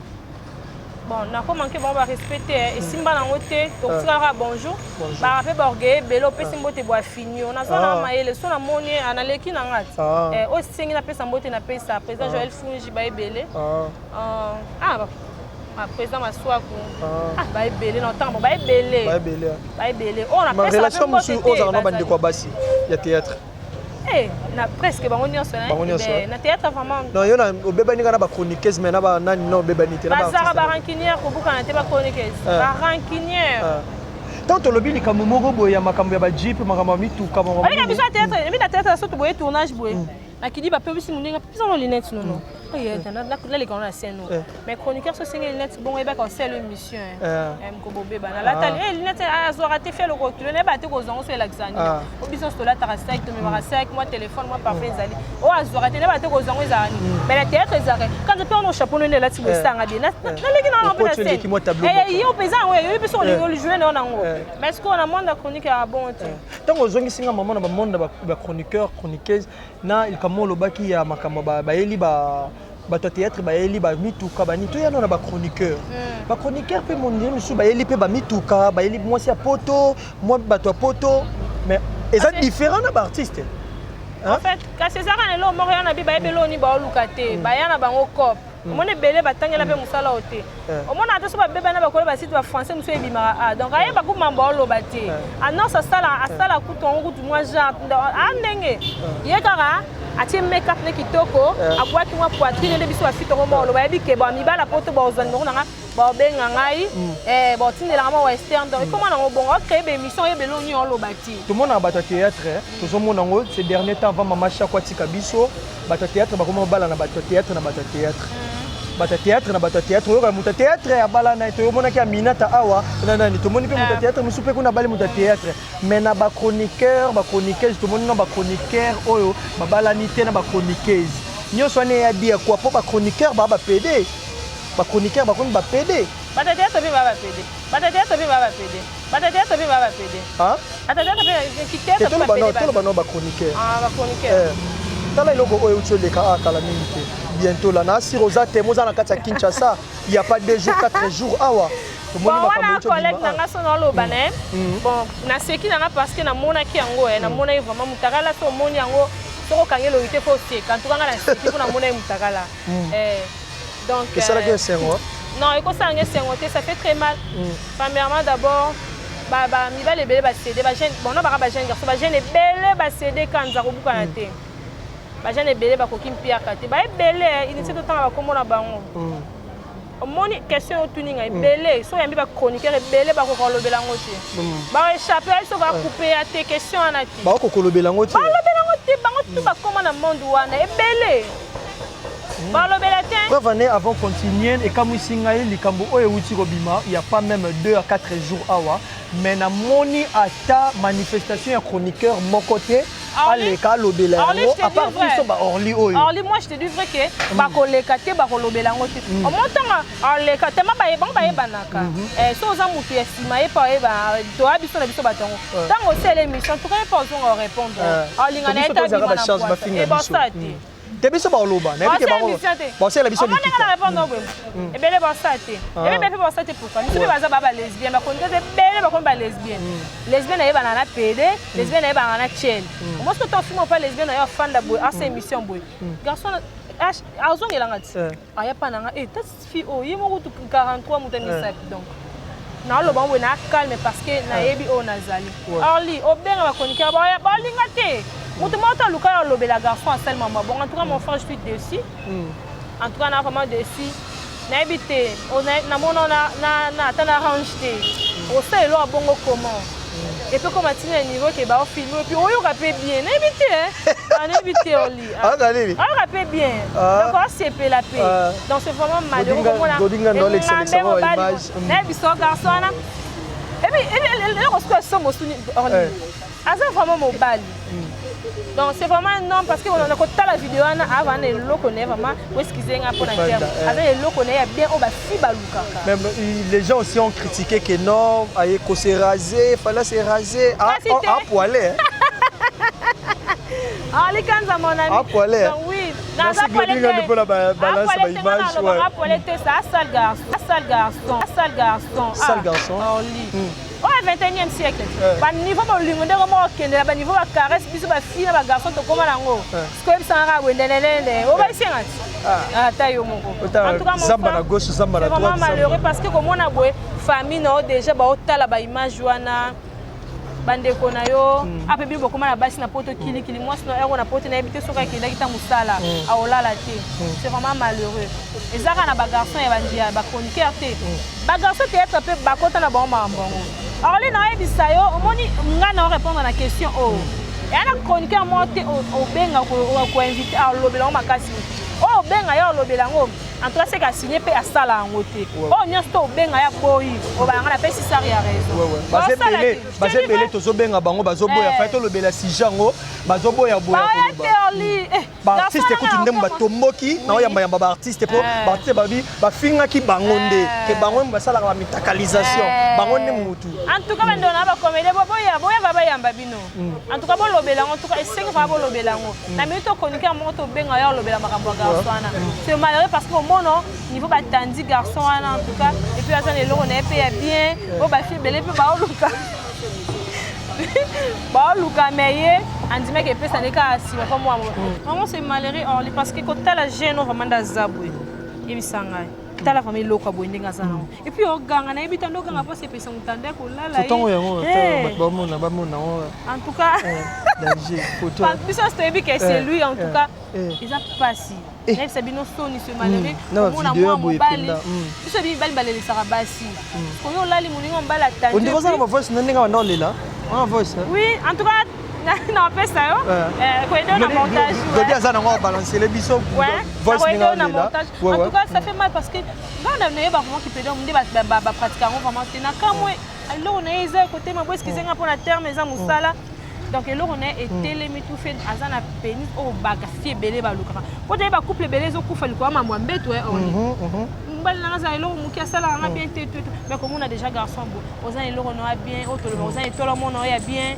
bon na ko manquer bon ba respecter et simba na ngote donc ça bonjour ba rappel borgé belo pe simbote boa fini on a ça na maele so na moni analeki na ngati o singi na pesa mbote na pesa président Joël Fungi ba ebele président Maswaku ba ebele na temps ba ebele on a pesa relation misusu oza na bande kwa basi ya théâtre na presque bango nyonso na théâtre vraiment non yo na obebani kana ba chroniqueuse mais na ba nani non obebani te na ba bazara ba rancunière ko buka na te ba chroniqueuse ba rancunière tant to lobi likambo moko boya makambo ya ba jeep makambo mituka makambo na biso théâtre na théâtre so to boye tournage boye na kidi ba pe bisi muninga pisa no lunettes non là les grands scène mais chroniqueur so singa lunettes bon e ba ka c'est l'émission ko bobeba na la tali lunettes azo raté fait le retour ne ba te ko zongo so elaxani o biso so la tarasek to me barasek moi téléphone moi parfait zali o azo raté ne ba te ko zongo zani mais la théâtre ezare quand je prends mon chapeau ne la ti bosanga bien na leki na pe scène yo pesa yo biso le jouer na ngo mais est-ce qu'on a monde de chroniqueur à bon temps tant ozongi singa maman na ba monde ba chroniqueur chroniqueuse na il kamo lobaki ya makambo ba yeli ba bato théâtre ba yeli ba mituka ba nito ya na ba chroniqueur pe mon ndimi su ba yeli pe ba mituka ba yeli moi c'est poto moi bato poto mais est différent na ba artiste en fait quand c'est ça quand lo mo yana bi ba ebelo ni ba olukate ba yana bango cop omone belé batangela pe musala ote omona ato so ba beba na ba kola ba site ba français muso ebima donc aye ba ku mamba olobate annonce asala kutongo kutu moi genre ndenge yekara atie make-up ne kitoko abwaki mwa poitrine nde biso bafito ngo molo bayebi ke ba mibala poto ba ozani ngo nanga ba benga ngai ba tindelanga mwa western donc comment nango bongo créer be émission yebelo ni olobati tout monde na bato théâtre tout monde nango ces derniers temps va mama chakwati kabiso bato théâtre ba comment bala na bato théâtre na bato théâtre bato théâtre na bato théâtre yo ka muta théâtre ya bala na to yo mona ki aminata awa na nani to moni pe muta théâtre musu pe kuna bali muta théâtre mais na ba chroniqueur ba chroniqueuse to moni na ba chroniqueur oyo ba bala ni te na ba chroniqueuse nyonso ne ya dia kwa po ba chroniqueur ba PD ba chroniqueur ba kon ba PD bato théâtre bi ba PD bato théâtre bi ba PD bato théâtre bi ba PD bato théâtre bi ki théâtre ba PD to ba no ba chroniqueur ba chroniqueur tala iloko oyo utoleka akala mingi te bientôt là na si rosa temoza na kati ya Kinshasa il y a pas 2 jours 4 jours awa bon wana collègue nanga sono loba ne bon na seki nanga parce que na mona ki yango na mona vraiment mutakala to moni yango to kangelo ite fo te quand tukanga na seki kuna mona mutakala donc et ça la que c'est moi non eko sanga sengo te ça fait très mal premièrement d'abord ba mi ba lebele ba céder ba jeune bon non ba jeune garçon ba jeune ebele ba céder quand za ko buka na te ba jeune ebele ba koki mpia kate ba ebele initié to tanga ba komona bango moni question tuninga belé so yambi ba chroniqueur belé ba ko lobela ngoti ba échapper so va couper à tes questions anati ba ko lobela ngoti ba lobela ngoti ba ngoti ba comment na monde wana belé ba lobela te Prévenez avant continuer et comme isinga likambo oyo uti robima il y a pas même 2 à 4 jours awa mais na moni ata manifestation ya chroniqueur mon côté aleka lobela à part biso ba orli oyo orli moi je te dis vrai que ba koleka te ba lobela ngoti au montanga aleka te ma ba yebanaka so za mutu estima e pa e ba to abiso na biso batango tango c'est l'émission tout cas pas on répondre alinga na eta bi na ba sati Tebiso ba loba na bike bango ba c'est la biso di kita répondre e bele ba sati e bele ba sati pourquoi ni ba za ba lesbienne ba konte bele ba kon ba lesbienne lesbienne e ba na PD lesbienne e ba na chel moi ce que toi film pas lesbienne ya fan da boy à cette émission boy garçon azongela ngati aya pa na e ta fi o yimo kutu 43 mutanisa donc na lo bango na calme parce que na yebi o nazali ali obenga ba konika ba linga te mutu mota luka ya lobela garçon seulement bon en tout cas mon frère je suis déçu en tout cas na vraiment déçu na ebité on na mona na tana range te o sait lo bongo comment et puis comme atine niveau que ba film et puis oyo rapé bien na ebité na ebité oli on rapé bien donc on s'est fait la paix donc c'est vraiment malheureux comme on a godinga dans l'excellence image na biso garçon na et puis le reste somo suni oli asa vraiment mobile. Donc c'est vraiment un homme parce qu'on a côté la vidéo avant le loco ne vraiment où est-ce qu'ils ont pour la terre avec le loco ne bien on va fi baluka. Même les gens aussi ont critiqué que non, aïe qu'on s'est rasé, fallait se raser à poiler. Ah les cannes à mon ami. À poiler. Oui. Dans sa poiler pour la balance ma image. À poiler ça sale garçon. Sale garçon. Au 21e siècle, ba niveau ba lingo ndeko mo kende ba niveau ba caresse biso ba fille ba garçon to koma nango. Sikoy sanga wendelelele. O ba isenga. Ta yo moko. En tout cas zamba na gauche zamba na droite. C'est vraiment malheureux parce que comme on a boy famille no déjà ba otala ba image wana bandeko na yo ape bibo koma na basi na poto kili moi sinon ero na poto na ebité soka ki ndaki ta musala a olala te. C'est vraiment malheureux. Ezaka na ba garçon ya bandia ba chroniqueur te. Ba garçon te être peu ba kota na ba mbongo. Alors là, on va répondre à la question. Et à la chroniqueur, on va inviter à l'obélan. Oh, ben, ailleurs, l'obélan. En tout cas, c'est qu'à signer à ça là en côté. Oh, n'y a pas de ben à boy. On va en appeler si ça y a raison. Basé belé, tozo ben à bango, bazo boy à faire le bela si jango, bazo boy à boy. Artiste écoute une dame batomboki, non y a pas artiste pour artiste babi, ba finga ki bangonde, que bangon basala la métacalisation, bangonde mutu. En tout cas, on a pas comédie, boy va yamba bino. En tout cas, bon l'obélan, en tout cas, c'est que va bon l'obélan. La minute on connaît qu'un monto ben ailleurs l'obélan makambo garçon. C'est malheureux parce que non, niveau batandi garçon en tout cas et puis attends les lots on est payé bien oh bah fille belle puis bah luka bah luka mais on dit mais que peut ça n'est qu'à si pas moi vraiment c'est malheureux parce que quand t'as la gêne vraiment d'azabou et puis ça t'as la famille loka boy ndinga sana et puis au ganga na ebita ndo ganga pas c'est pesa mutande ko lala tout ba mona en tout cas danger photo parce que c'est que c'est lui en tout cas ils a passé et c'est bien soni ce malheureux on a moi mobile c'est bien balé les sarabasi ko yo lali muningo mbala tande on dit ça ma voice ndinga ndo lela on voice oui en tout cas non pas ça ko edo na montage Dodi azana ngo balancer les biso voice ndinga na montage en tout cas ça fait mal parce que on a né ba comment qui peut donc ba pratiquer vraiment c'est na kamwe alors on est à côté ma boss qui zenga pour la terre mais za musala donc là on est télémi tout fait azana pénis au baga fie belé ba luka ko de ba couple belé zo kufa liko ma mwambe to on mbali na za elo mukia sala nga bien tout mais comme on a déjà garçon bon ozana elo on a bien auto le ozana to le monde ya bien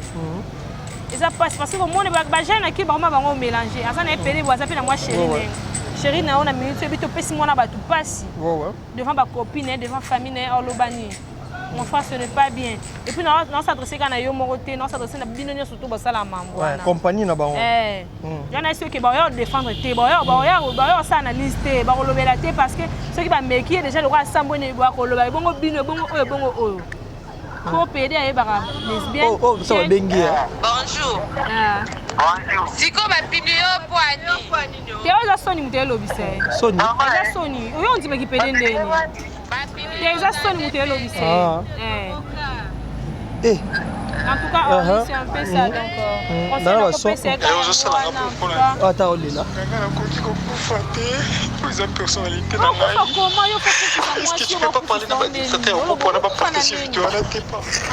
et ça passe parce que comme on ba jeune qui ba bango mélanger azana pelé bo azapi na moi chérie na on a minute bito pesi mona ba tout passe devant ba copine devant famille na olobani. Mon frère ce n'est pas bien et puis non s'adresser quand na yo moroté non s'adresser na binonyo surtout ba sala mambo compagnie na bango yana ceux qui ba yo défendre te ba yo ça analyse te ba kolobela te parce que ceux qui ba meki déjà le roi sambone ba koloba bongo bino bongo oyo ko pédé ay ba lesbienne ça va bengi bonjour Siko bapimio poani. Teo za soni mutelo bise. Soni. Za soni. Oyo ndime kipede ndeni. Teo za soni mutelo bise. En tout cas, c'est un peu ça. Donc, on s'est recompensé. Attends, on est là. Personnalité est-ce que tu peux pas parler dans en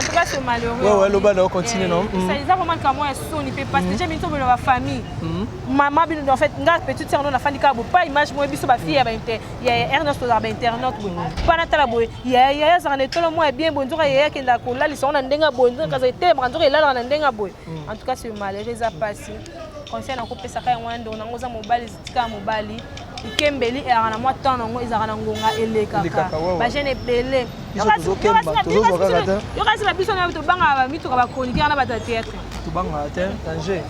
tout cas, c'est malheureux. Ouais, le bas, on continue, non? Ça les a vraiment comme moi, son il peut pas. Déjà, bientôt, dans la famille. Maman, en fait, une petite sœur, on a fait pas image, moi, biso, ma fille, il y a Ernest aux internautes. Pas Natala Boy. Il y a tout le monde bien, bonjour, il y a qui n'a pas là, ils sont en denga bonjour, quand ils étaient, bonjour, il a en denga boy. En tout cas, c'est malheureux, ça passe. Conseil na kopesa kaya wando na ngoza mobali zitika mobali ikembeli era na mwa tano ngo izaka na ngonga elekaka ba jeune belé yo kasi la biso na to banga ba mitu ba chroniqueur na ba théâtre to banga atteint danger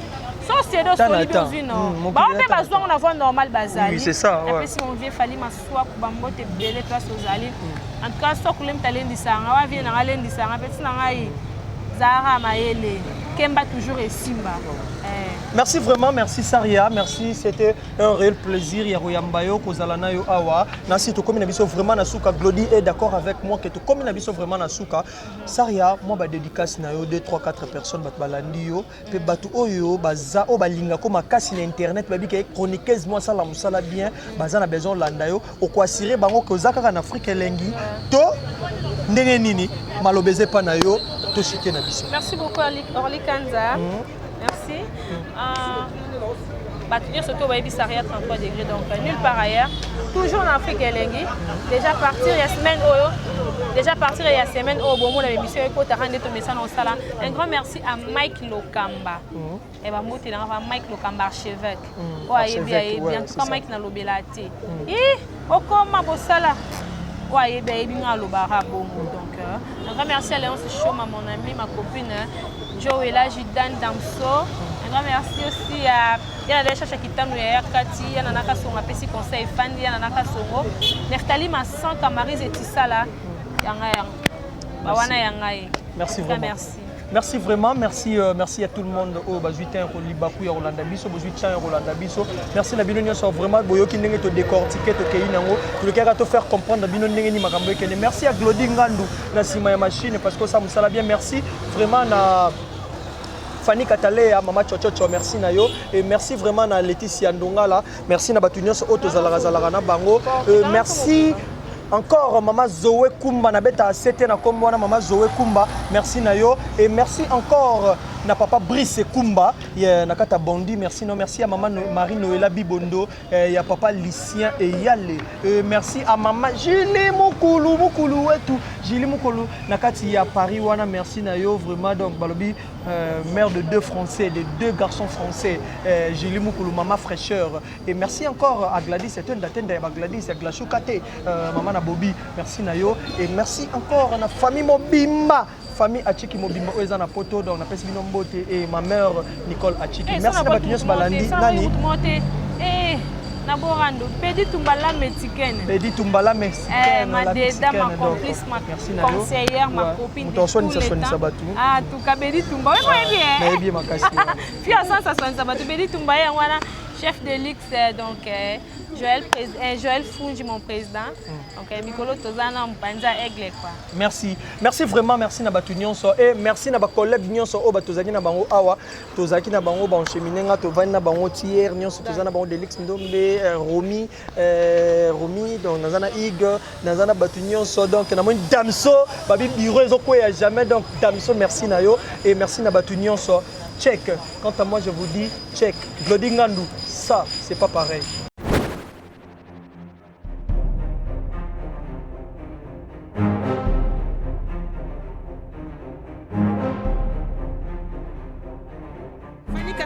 so c'est dos solide non ba on peut ba soir on a voix normal bazali oui c'est ça ouais après si on vient fali maswa ku ba mbote belé place aux ali en tout cas so kulem talendi sanga wa vient na lendi sanga petit na ngai Zara Maele Kemba toujours et Simba. Merci vraiment, merci Saria, merci, c'était un réel plaisir. Yaroyambayo, Kozalana yo awa. Nasi to komi na biso vraiment na suka. Glody est d'accord avec moi que to komi na biso vraiment na suka. Saria, moi ba dédicace na yo 2 3 4 personnes bat balandi yo, pe batu oyo baza o balinga ko makasi na internet ba bi ke chroniqueuse moi ça la musala bien, baza na besoin landa yo, o ko assurer bango ko zaka en Afrique elengi. To ndenge nini malobeze pa na yo. Merci beaucoup Orly Kanza. Merci. Bâtir surtout au Bissaria 33 degrés, donc nulle part ailleurs. Toujours en Afrique Elengi. Déjà partir il y a semaine au bon moment la émission Eko Tarande to message en sala. Un grand merci à Mike Lokamba. Et ba moti na Mike Lokamba archevêque. Ouais, bien en tout cas Mike na lobelati. O koma bosala. Ouais, bien à l'obara bon donc un grand merci à Léonce Choma, mon ami, ma copine Joëlla Jidan Damso. Un grand merci aussi à Yana Desha Chakitano et Kati, Yana Nakasonga Pessi Conseil Fandi, Yana Nakasongo, Neftali Massan, Kamarise et Tissala, Yanga Bawana Yangaï. Merci vraiment. Merci. Merci vraiment, merci à tout le monde au Bazuitain au Libakou ya Rolanda Biso, Bazuitain Rolanda Biso. Merci na bino nyonso vraiment boyoki ndenge to décortiquer to kei nango, to le kaka to faire comprendre bino ndenge ni makambo ekene. Merci à Glody Ngandu na sima ya machine parce que ça musala bien. Merci vraiment na Fanny Katale à Mama Chochocho, merci na yo et merci vraiment na Laetitia Ndonga là. Merci na batu nyonso auto zalaka na bango. Merci encore Maman Zoé Kumba na beta c'était na kombo na Maman Zoé Kumba, merci na yo et merci encore na papa Brice Kumba na kata Bondi, merci non merci à Maman Marie Noëlla Bibondo et à papa Lucien et Yale merci à Maman Julie Mukulu et tout Julie Mukulu na kati ya Paris wana, merci na yo vraiment donc balobi mère de 2 Français, de 2 garçons français, Julie Mukulu, Maman Fraîcheur et merci encore à Gladys, c'est une datende à Gladys, à Glachou Kate, Maman na Bobby, merci na yo et merci encore à la famille Mobimba. Famille Achiki Mobimba Oezana Poto, donc on appelle Sibino Mbote et ma mère Nicole Achiki. Merci à Batunyos Balandi. Nani? Naborando, Pedi Tumbala mexicaine. Pedi Tumbala mexicaine. Ma déda, ma complice, ma conseillère, ma copine. Ton soin, ça soigne Sabatou. Ah, tout cas, Pedi Tumba. Oui, bien. Bien, ma casse. Puis à ça soigne Sabatou. Pedi Tumba, chef de l'X, donc Joël Fungi, mon président. Donc, Mikolo Tozana, Mpanza Aigle, quoi. Merci. Merci vraiment, merci na batu nyonso et merci na ba collègue nyonso o batozaki na bango awa, tozaki na bango ba cheminenga to vani na bango tiers nyonso tozana bango de l'X Ndombe, Romi donc nazana Ig, nazana batu nyonso donc na moni Damso, babi bureau ezoko ya jamais donc Damso merci na yo et merci na batu nyonso. Check. Quant à moi, je vous dis check. Glody Ngandu, ça, c'est pas pareil.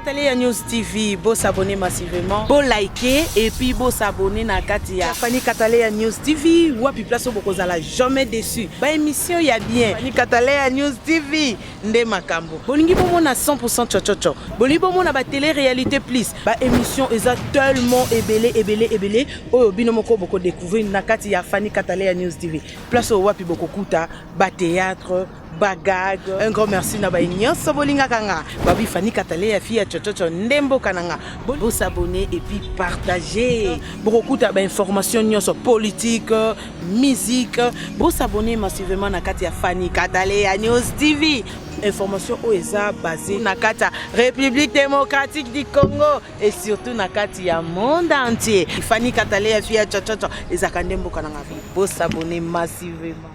Fanny News TV, beau s'abonner massivement, beau liker et puis beau s'abonner na Katia. Fanny Katalea News TV, wapi place au bokozala jamais déçu. Ba émission ya bien. Fanny Katalea News TV, nde makambo. Bolingi bomo na 100% chochocho. Bolingi bomo na ba télé-réalité plus. Ba émission eza tellement ébélé. Oyo bino moko boko découvrir na Katia Fanny Katalea News TV. Place au wapi boko kuta, ba théâtre, bagag. Un grand merci na ba nyonso bolinga kanga. Babi Fanny Kataleya fille ya chochocho ndembo kananga. Bo s'abonner et puis partager. Beaucoup ta information nyonso politique, musique. Bo s'abonner massivement na kati ya Fanny Kataleya News TV. Information OESA basée na kati République démocratique du Congo et surtout na kati ya monde entier. Fanny Kataleya fille ya chochocho ezakandembo kananga. Bo s'abonner massivement.